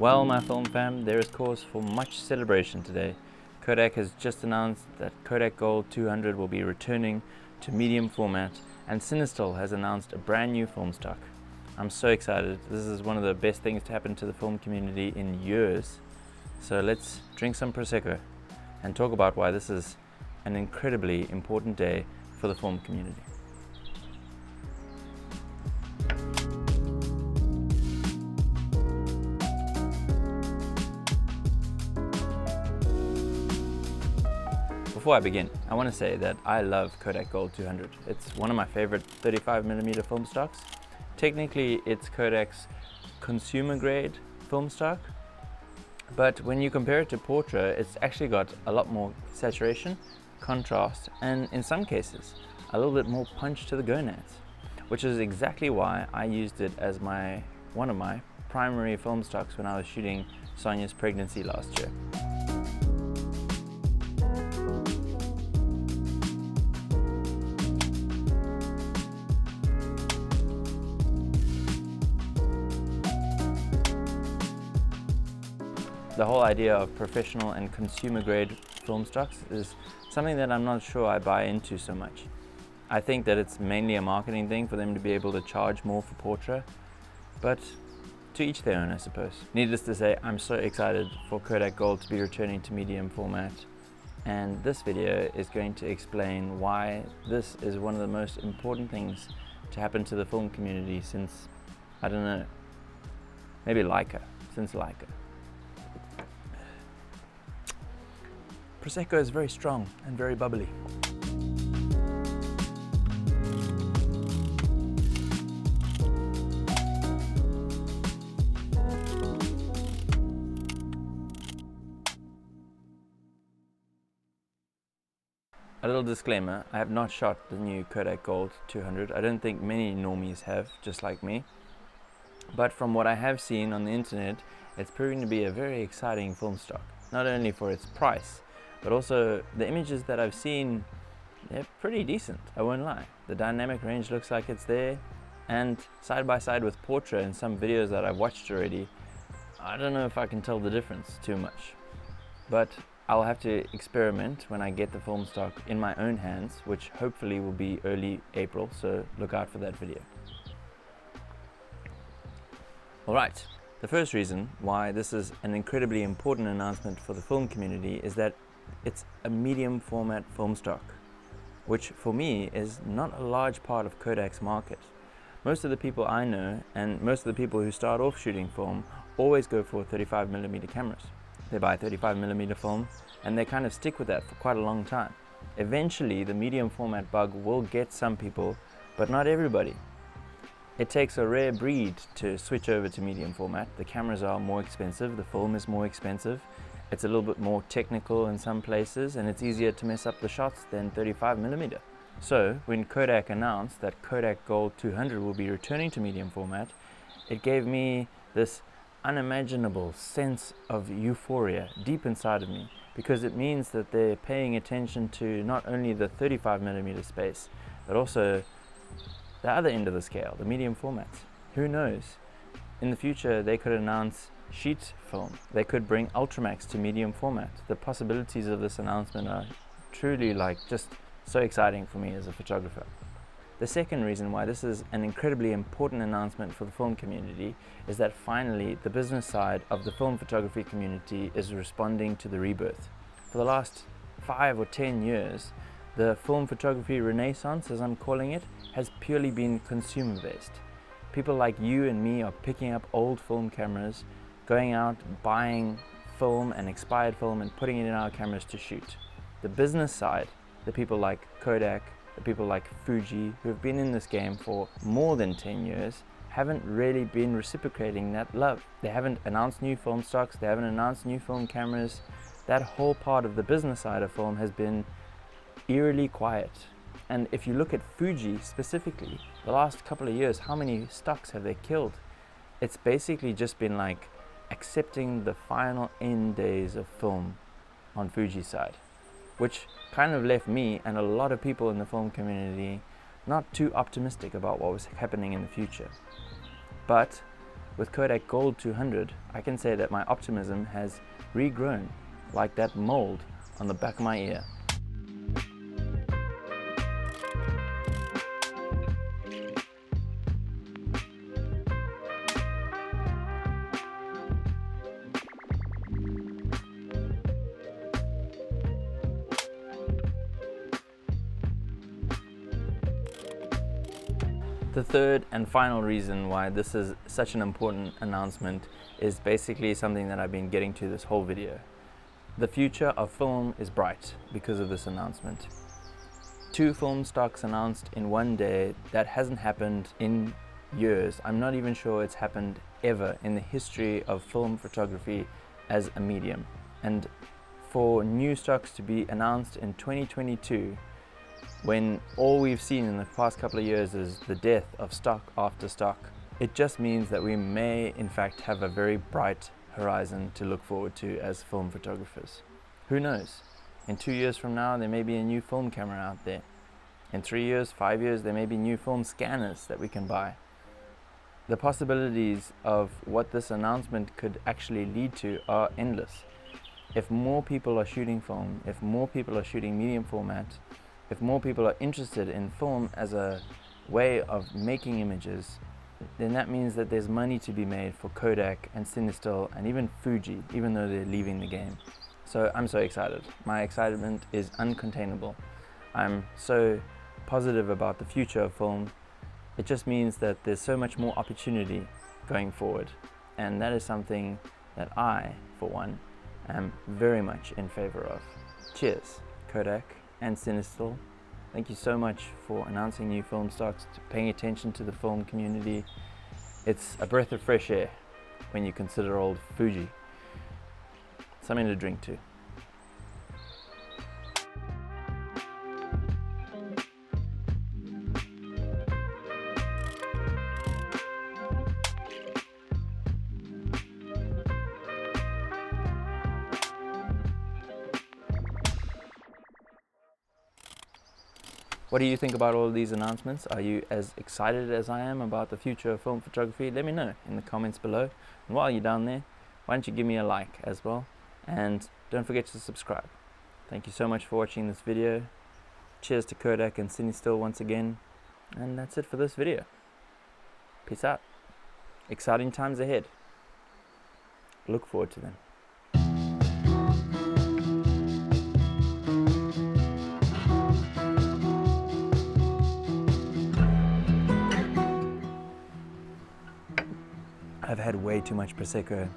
Well, my film fam, there is cause for much celebration today. Kodak has just announced that Kodak Gold 200 will be returning to medium format, and Cinestill has announced a brand new film stock. I'm so excited. This is one of the best things to happen to the film community in years. So let's drink some Prosecco and talk about why this is an incredibly important day for the film community. Before I begin, I want to say that I love Kodak Gold 200. It's one of my favorite 35mm film stocks. Technically, it's Kodak's consumer grade film stock, but when you compare it to portrait, it's actually got a lot more saturation, contrast, and in some cases, a little bit more punch to the gonads, which is exactly why I used it as one of my primary film stocks when I was shooting Sonia's pregnancy last year. The whole idea of professional and consumer grade film stocks is something that I'm not sure I buy into so much. I think that it's mainly a marketing thing for them to be able to charge more for portrait, but to each their own, I suppose. Needless to say, I'm so excited for Kodak Gold to be returning to medium format, and this video is going to explain why this is one of the most important things to happen to the film community since, I don't know, maybe since Leica. Prosecco is very strong and very bubbly. A little disclaimer, I have not shot the new Kodak Gold 200. I don't think many normies have, just like me. But from what I have seen on the internet, it's proving to be a very exciting film stock. Not only for its price, but also the images that I've seen, they're pretty decent, I won't lie. The dynamic range looks like it's there, and side by side with portrait in some videos that I've watched already, I don't know if I can tell the difference too much. But I'll have to experiment when I get the film stock in my own hands, which hopefully will be early April, so look out for that video. Alright, the first reason why this is an incredibly important announcement for the film community is that it's a medium format film stock, which for me is not a large part of Kodak's market. Most of the people I know and most of the people who start off shooting film always go for 35mm cameras. They buy 35mm film and they kind of stick with that for quite a long time. Eventually the medium format bug will get some people, but not everybody. It takes a rare breed to switch over to medium format. The cameras are more expensive, the film is more expensive. It's a little bit more technical in some places, and it's easier to mess up the shots than 35mm. So when Kodak announced that Kodak Gold 200 will be returning to medium format, it gave me this unimaginable sense of euphoria deep inside of me, because it means that they're paying attention to not only the 35mm space, but also the other end of the scale, the medium formats. Who knows? In the future, they could announce sheet film. They could bring Ultramax to medium format. The possibilities of this announcement are truly just so exciting for me as a photographer. The second reason why this is an incredibly important announcement for the film community is that finally the business side of the film photography community is responding to the rebirth. For the last 5 or 10 years, the film photography renaissance, as I'm calling it, has purely been consumer based. People like you and me are picking up old film cameras, going out, buying film and expired film and putting it in our cameras to shoot. The business side, the people like Kodak, the people like Fuji, who have been in this game for more than 10 years, haven't really been reciprocating that love. They haven't announced new film stocks, they haven't announced new film cameras. That whole part of the business side of film has been eerily quiet. And if you look at Fuji specifically, the last couple of years, how many stocks have they killed? It's basically just been like accepting the final end days of film on Fuji's side, which kind of left me and a lot of people in the film community not too optimistic about what was happening in the future. But with Kodak Gold 200, I can say that my optimism has regrown like that mold on the back of my ear. The third and final reason why this is such an important announcement is basically something that I've been getting to this whole video. The future of film is bright because of this announcement. 2 film stocks announced in one day. That hasn't happened in years. I'm not even sure it's happened ever in the history of film photography as a medium. And for new stocks to be announced in 2022, when all we've seen in the past couple of years is the death of stock after stock, it just means that we may in fact have a very bright horizon to look forward to as film photographers. Who knows? In 2 years from now, there may be a new film camera out there. In 3 years, 5 years, there may be new film scanners that we can buy. The possibilities of what this announcement could actually lead to are endless. If more people are shooting film, if more people are shooting medium format, if more people are interested in film as a way of making images, then that means that there's money to be made for Kodak and CineStill and even Fuji, even though they're leaving the game. So I'm so excited. My excitement is uncontainable. I'm so positive about the future of film. It just means that there's so much more opportunity going forward. And that is something that I, for one, am very much in favor of. Cheers, Kodak and CineStill. Thank you so much for announcing new film stocks, paying attention to the film community. It's a breath of fresh air when you consider old Fuji. Something to drink to. What do you think about all of these announcements? Are you as excited as I am about the future of film photography? Let me know in the comments below. And while you're down there, why don't you give me a like as well? And don't forget to subscribe. Thank you so much for watching this video. Cheers to Kodak and CineStill once again. And that's it for this video. Peace out. Exciting times ahead. Look forward to them. I've had way too much Prosecco.